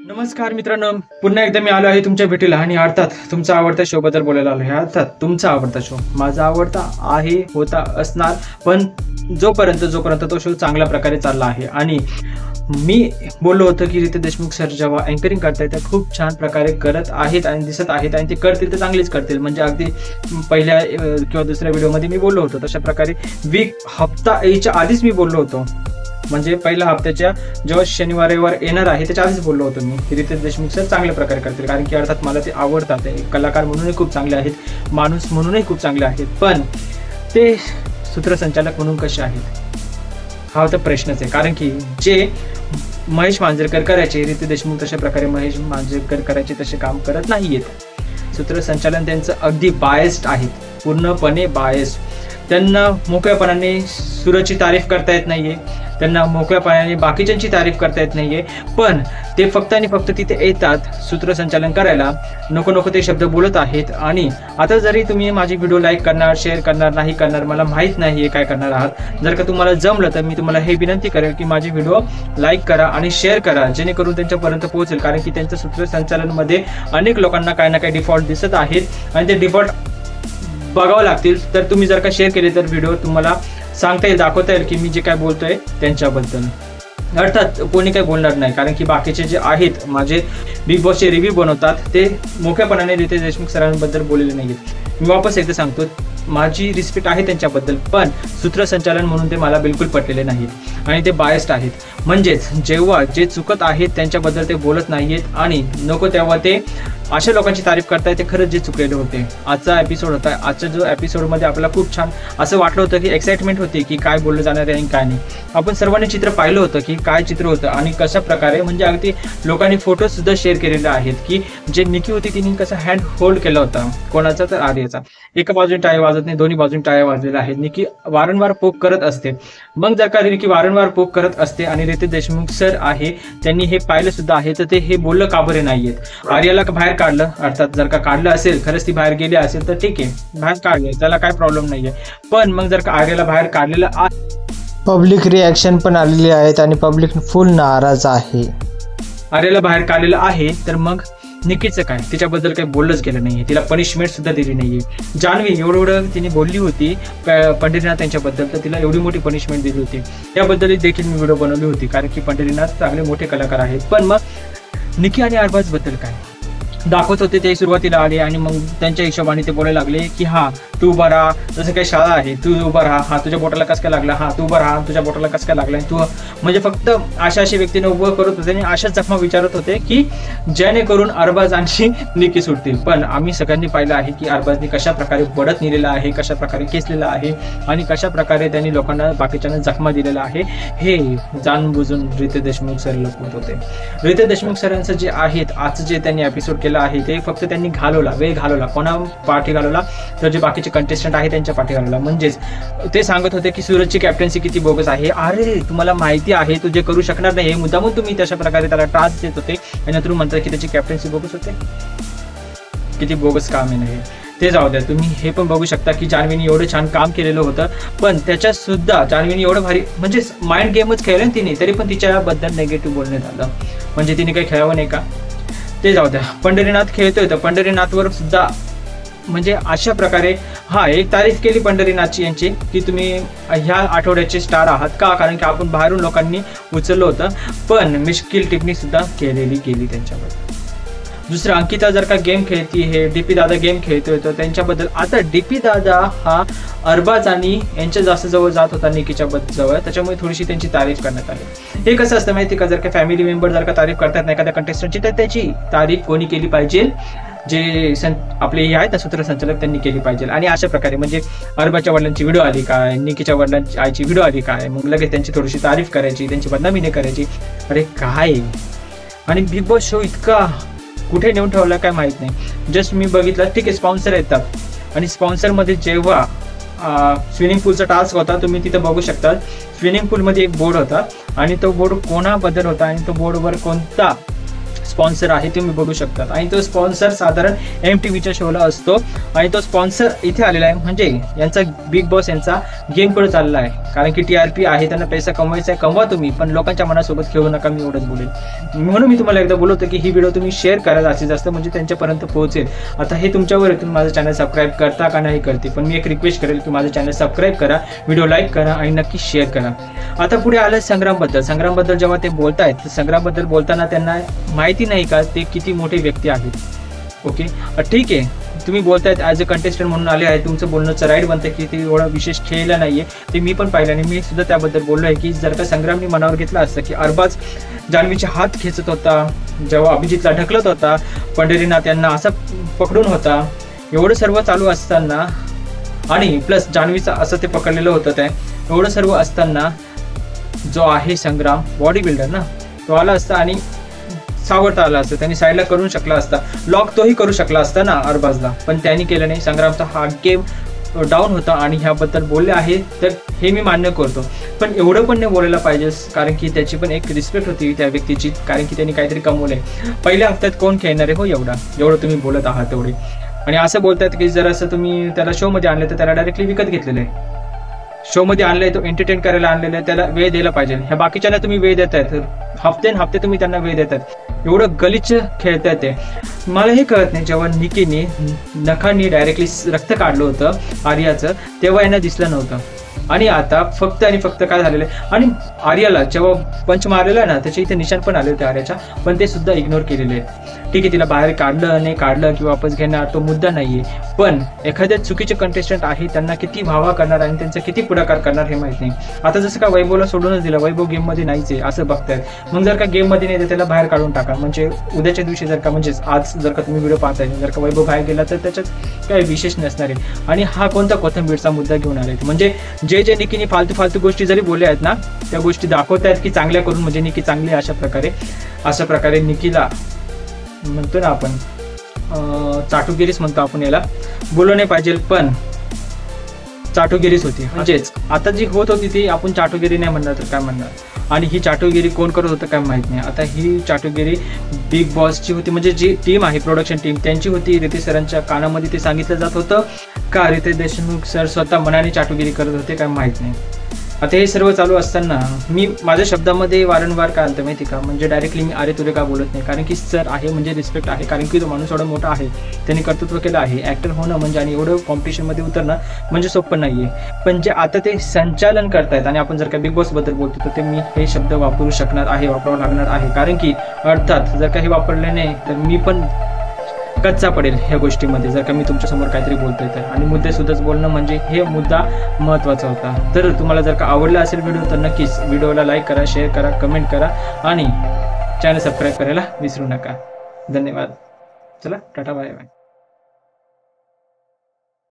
नमस्कार मित्रांनो, पुन्हा एकदा मी आलो आहे तुमच्या भेटीला आणि अर्थात तुमचा आवडता शो बद्दल बोलायला आलो आहे. अर्थात तुमचा आवडता शो माझा आवडता आहे, होता, असणार, पण जोपर्यंत तो शो चांगल्या प्रकारे चालला आहे. आणि मी बोललो होतो की रितेश देशमुख सर जेव्हा अँकरिंग करतायत त्या खूप छान प्रकारे करत आहेत आणि दिसत आहेत आणि ते करतील तर चांगलीच करतील. म्हणजे अगदी पहिल्या किंवा दुसऱ्या व्हिडिओमध्ये मी बोललो होतो तशा प्रकारे हप्ता यायच्या आधीच मी बोललो होतो. म्हणजे पहिल्या हप्त्याच्या जेव्हा शनिवार रविवार येणार आहे त्याच्या आधीच बोललो होतो मी की रितेश देशमुख सर चांगल्या प्रकारे करतील, कारण की अर्थात मला ते आवडतात. कलाकार म्हणूनही खूप चांगले आहेत, माणूस म्हणूनही खूप चांगले आहेत, पण ते सूत्रसंचालक म्हणून कसे आहेत हा तर प्रश्नच आहे. कारण की जे महेश मांजरेकर करायचे रितेश देशमुख तशा प्रकारे महेश मांजरेकर करायचे तसे काम करत नाहीयेत. सूत्रसंचालन त्यांचं अगदी बायस्ड आहेत, पूर्णपणे बायस्ड. त्यांना मोकळ्यापणाने सूरजची तारीफ करता येत नाहीये, त्यांना मोकळ्यापणाने बाकीच्यांची तारीफ करता येत नाहीये, पण ते फक्त आणि फक्त तिथे येतात सूत्रसंचालन करायला, नको ते शब्द बोलत आहेत. आणि आता जरी तुम्ही माझी व्हिडिओ लाईक करणार, शेअर करणार, नाही करणार, मला माहीत नाही काय करणार आहात. जर का तुम्हाला जमलं तर मी तुम्हाला हे विनंती करेल की माझी व्हिडिओ लाईक करा आणि शेअर करा, जेणेकरून त्यांच्यापर्यंत पोहोचेल. कारण की त्यांचं सूत्रसंचालनमध्ये अनेक लोकांना काही ना काही डिफॉल्ट दिसत आहेत आणि ते डिफॉल्ट बघावं लागतील. तर तुम्ही जर का शेअर केले तर व्हिडिओ तुम्हाला सांगता येईल, दाखवता येईल की मी जे काय बोलतोय त्यांच्याबद्दल. अर्थात कोणी काही बोलणार नाही, कारण की बाकीचे जे आहेत माझे बिग बॉसचे रिव्ह्यू बनवतात ते मोठ्यापणाने रितेश देशमुख सरांबद्दल बोललेले नाहीत. मी वापस एकदा सांगतो, माझी रिस्पेक्ट आहे त्यांच्याबद्दल, पण सूत्रसंचालन म्हणून ते मला बिलकुल पटलेले नाहीत आणि ते बायस्ड आहेत. म्हणजेच जेव्हा जे चुकत आहेत त्यांच्याबद्दल ते बोलत नाहीयेत आणि नको तेव्हा ते अशा लोकांची तारीफ करतायत ते खरंच जे चुकलेले होते. आजचा एपिसोड होता, आजच्या जो एपिसोडमध्ये आपल्याला खूप छान असं वाटलं होतं की एक्साइटमेंट होती की काय बोललं जाणार आहे आणि काय नाही. आपण सर्वांनी चित्र पाहिलं होतं की काय चित्र होतं आणि कशा प्रकारे, म्हणजे अगदी लोकांनी फोटो सुद्धा शेअर केलेले आहेत की जे निकी होती तिने कसा हँड होल्ड केला होता, कोणाचा तर आर्याचा. एका बाजूने टाळ्या वाजत नाही, दोन्ही बाजूने टाळ्या वाजलेल्या आहेत. निकी वारंवार पोक करत असते. मग जर का निकी वारंवार पोक करत असते आणि रितेश देशमुख सर आहे त्यांनी हे पाहिलं सुद्धा आहे, तर ते हे बोललं का बरे नाहीयेत. आर्याला बाहेर काढलं, अर्थात जर का काढलं असेल, खरंच ती बाहेर गेली असेल तर ठीक आहे, बाहेर काढले त्याला काय प्रॉब्लेम नाहीये. पण मग जर का आर्याला बाहेर काढलेलं पब्लिक रिॲक्शन पण आलेली आहेत आणि पब्लिक फुल नाराज आहे. आर्याला बाहेर काढलेलं आहे तर मग निकीचं काय, तिच्याबद्दल काही बोललंच गेलं नाहीये, तिला पनिशमेंट सुद्धा दिली नाहीये. जान्हवी एवढं तिने बोलली होती पंढरीनाथ यांच्याबद्दल, तर तिला एवढी मोठी पनिशमेंट दिली होती. त्याबद्दल देखील मी व्हिडिओ बनवली होती, कारण की पंढरीनाथ चांगले मोठे कलाकार आहेत. पण मग निकी आणि अरबाज बद्दल काय दाखवत होते ते सुरुवातीला आले आणि मग त्यांच्या हिशोबाने ते बोलायला लागले की हा तू उभा राहा, जसं काही शाळा आहे, तू उभा राहा, हा तुझ्या बोटाला कस काय लागला, हा तू उभा राहा, तुझ्या बोटाला कस काय लागला. तू म्हणजे फक्त अशा व्यक्तीने उभं करत होते आणि अशाच जखमा विचारत होते की जेणेकरून अरबाज आणि निकी सुटतील. पण आम्ही सगळ्यांनी पाहिलं आहे की अरबाजने कशा प्रकारे बडत नेलेला आहे, कशा प्रकारे केसलेला आहे आणि कशा प्रकारे त्यांनी लोकांना बाकीच्यांना जखमा दिलेला आहे. हे जाणून रितेश देशमुख सर लपवत होते. रितेश देशमुख सरांचं जे आहेत आजचं जे त्यांनी एपिसोड केलं आहे ते फक्त त्यांनी वेळ घालवला. कोणा पाठी घालवला तर जे बाकीचे कंटेस्टंट आहे त्यांच्या पाठी घालवला. म्हणजेच ते सांगत होते की सूरजची कॅप्टन्सी किती बोगस आहे. अरे तुम्हाला माहिती आहे तू जे करू शकणार नाही, हे मुद्दामून तुम्ही तशा प्रकारे त्याला त्रास देत होते आणि नंतर म्हणतात की त्याची कॅप्टन्सी बोगस होते. किती बोगस काम आहे नाही ते जाऊ द्या. तुम्ही हे पण बघू शकता की जान्हवीने एवढं छान काम केलेलं होतं, पण त्याच्यात सुद्धा जान्हवीने एवढं भारी म्हणजे माइंड गेमच खेळलं ना तिने, तरी पण तिच्याबद्दल निगेटिव्ह बोलण्यात आलं. म्हणजे तिने काही खेळावं नाही का, ते जाऊ द्या. पंढरीनाथ खेळतोय तर पंढरीनाथवर सुद्धा म्हणजे अशा प्रकारे एक तारीफ केली पंढरीनाथची यांची की तुम्ही ह्या आठवड्याचे स्टार आहात का, कारण की आपण बाहेरून लोकांनी उचललं होतं, पण मिश्किल टिप्पणी सुद्धा केलेली गेली त्यांच्याबद्दल. दुसरं अंकिता जर का गेम खेळती आहे, डीपी दादा गेम खेळतोय तर त्यांच्याबद्दल आता डीपी दादा हा अरबाज आणि यांच्या जास्त जवळ जात होता निकीच्या जवळ, त्याच्यामुळे थोडीशी त्यांची तारीफ करण्यात आली. हे कसं असतं माहिती का, जर का फॅमिली मेंबर जर का तारीफ करतात नाही एखाद्या कंटेस्टंटची तर त्याची तारीफ कोणी केली पाहिजे, जे आपले हे आहेत ना सूत्रसंचालक त्यांनी केली पाहिजे. आणि अशा प्रकारे म्हणजे अरबाजच्या वडिलांची व्हिडिओ आली काय, निकीच्या वडिलांची आईची व्हिडिओ आली काय, मग लगेच त्यांची थोडीशी तारीफ करायची, त्यांची बदनामी नाही करायची. अरे काय, आणि बिग बॉस शो इतका कुठे नेऊन ठेवला काय माहित नाही. जस्ट मी बघितलं ठीक आहे स्पॉन्सर येतात आणि स्पॉन्सरमध्ये जेव्हा स्विमिंग पूलचा टास्क होता तुम्ही तिथं बघू शकता, स्विमिंग पूलमध्ये एक बोर्ड होता आणि तो बोर्ड कोणाबद्दल होता आणि तो बोर्डवर कोणता स्पॉन्सर आहे तुम्ही बघू शकतात आणि तो स्पॉन्सर साधारण MTVच्या शोला असतो आणि तो स्पॉन्सर इथे आलेला आहे म्हणजे यांचा बिग बॉस यांचा गेम पुढे चालला आहे कारण की TRP आहे त्यांना पैसा कमवायचा आहे कमवा तुम्ही पण लोकांच्या मनासोबत खेळू नका मी एवढंच बोलेल म्हणून मी तुम्हाला एकदा बोलवतो की ही व्हिडिओ तुम्ही शेअर करा जास्तीत जास्त म्हणजे त्यांच्यापर्यंत पोहोचेल आता हे तुमच्यावर तुम्ही माझं चॅनल सबस्क्राईब करता का नाही करते पण मी एक रिक्वेस्ट करेल की माझं चॅनल सबस्क्राईब करा व्हिडिओ लाईक करा आणि नक्की शेअर करा आता पुढे आलं संग्रामबद्दल जेव्हा ते बोलतायत संग्रामबद्दल बोलताना त्यांना माहिती नाही का ते किती मोठे व्यक्ती आहेत ओके ठीक आहे तुम्ही बोलतायत ॲज अ कंटेस्टंट म्हणून आले आहे तुमचं बोलणंचं राईट बनतं की ते एवढा विशेष खेळला नाहीये ते मी पण पाहिलं आणि मी सुद्धा त्याबद्दल बोललो आहे की जर का संग्रामने मनावर घेतला असतं की अरबाज जान्हवीचे हात खेचत होता जेव्हा अभिजितला ढकलत होता पंढरीनाथ यांना असा पकडून होता एवढं सर्व चालू असताना आणि प्लस जान्हवीचं असं ते पकडलेलं होतं ते एवढं सर्व असताना जो आहे संग्राम बॉडी बिल्डर ना तो आला असता आणि सावरता आला असता त्यांनी साईडला करू शकला असता लॉक तोही करू शकला असता ना अरबाजला पण त्यांनी केलं नाही संग्रामचा हा गेम डाऊन होता आणि ह्याबद्दल बोलले आहे तर हे मी मान्य करतो पण एवढं पण नाही बोलायला पाहिजे कारण की त्याची पण एक रिस्पेक्ट होती त्या व्यक्तीची कारण की त्यांनी काहीतरी कमवलंय पहिल्या हप्त्यात कोण खेळणार आहे हो एवढं तुम्ही बोलत आहात तेवढे आणि असं बोलतात की जर असं तुम्ही त्याला शोमध्ये आणलं तर त्याला डायरेक्टली विकत घेतलेलं आहे शोमध्ये आणलंय तो एंटरटेन करायला आणलेलं आहे त्याला वेळ द्यायला पाहिजे ह्या बाकीच्यांना तुम्ही वेळ देतायत हफ्ते तुम्ही त्यांना वेळ देतात एवढं गलिच्छ खेळतायत ते मला हे कळत नाही जेव्हा निकीने नखांनी डायरेक्टली रक्त काढलं होतं आर्याचं तेव्हा यांना दिसलं नव्हतं आणि आता फक्त आणि फक्त काय झालेलं आहे आणि आर्याला जेव्हा पंच मारलेला ना त्याच्या इथे निशाण पण आले होते आर्याच्या पण ते सुद्धा इग्नोर केलेले आहेत ठीक आहे तिला बाहेर काढलं नाही काढलं किंवा वापस घेणार तो मुद्दा नाहीये पण एखाद्या चुकीचे कंटेस्टंट आहे त्यांना किती भावा करणार आणि त्यांचा किती पुढाकार करणार हे माहित नाही आता जसं का वैभवला सोडूनच दिलं वैभव गेममध्ये नाहीच आहे असं बघतायत मग जर का गेममध्ये नाही तर त्याला बाहेर काढून टाका म्हणजे उद्याच्या दिवशी जर का म्हणजे आज जर का तुम्ही व्हिडिओ पाहताय जर का वैभव बाहेर गेला तर त्याच्यात काही विशेष नसणार आहे आणि हा कोणता कोथंबीरचा मुद्दा घेऊन आले म्हणजे जे निकीने फालतू गोष्टी जरी बोलल्या आहेत ना त्या गोष्टी दाखवत आहेत की चांगल्या करून म्हणजे निकी चांगली अशा प्रकारे निकीला म्हणतो ना आपण चाटुगिरीच म्हणतो आपण याला बोललं नाही पाहिजे पण चाटुगिरीच होती म्हणजेच आता जी होत होती ती आपण चाटुगिरी नाही म्हणणार तर काय म्हणणार आणि ही चाटुगिरी कोण करत होतं काय माहित नाही आता ही चाटुगिरी बिग बॉसची होती म्हणजे जी टीम आहे प्रोडक्शन टीम त्यांची होती रितेश सरांच्या कानामध्ये ते सांगितलं जात होतं का रितेश देशमुख सर स्वतः मनाने चाटुगिरी करत होते काय माहित नाही आता हे सर्व चालू असताना मी माझ्या शब्दामध्ये वारंवार काय आणतं माहिती का म्हणजे डायरेक्टली मी अरे तुरे का बोलत नाही कारण की सर आहे म्हणजे रिस्पेक्ट आहे कारण की तो माणूस एवढा मोठा आहे त्यांनी कर्तृत्व केलं आहे ॲक्टर होणं म्हणजे आणि एवढं कॉम्पिटिशनमध्ये उतरणं म्हणजे सोपं नाही आहे पण जे आता ते संचालन करतायत आणि आपण जर का बिग बॉसबद्दल बोलतो तर ते मी हे शब्द वापरू शकणार आहे वापरावं लागणार आहे कारण की अर्थात जर का हे वापरले नाही तर मी पण कच्चा पडेल ह्या गोष्टीमध्ये जर का मी तुमच्यासमोर काहीतरी बोलतोय तर आणि मुद्देसुद्धाच बोलणं म्हणजे हे मुद्दा महत्त्वाचा होता तर तुम्हाला जर का आवडला असेल व्हिडिओ तर नक्कीच व्हिडिओला लाईक करा शेअर करा कमेंट करा आणि चॅनल सबस्क्राईब करायला विसरू नका धन्यवाद चला टाटा बाय बाय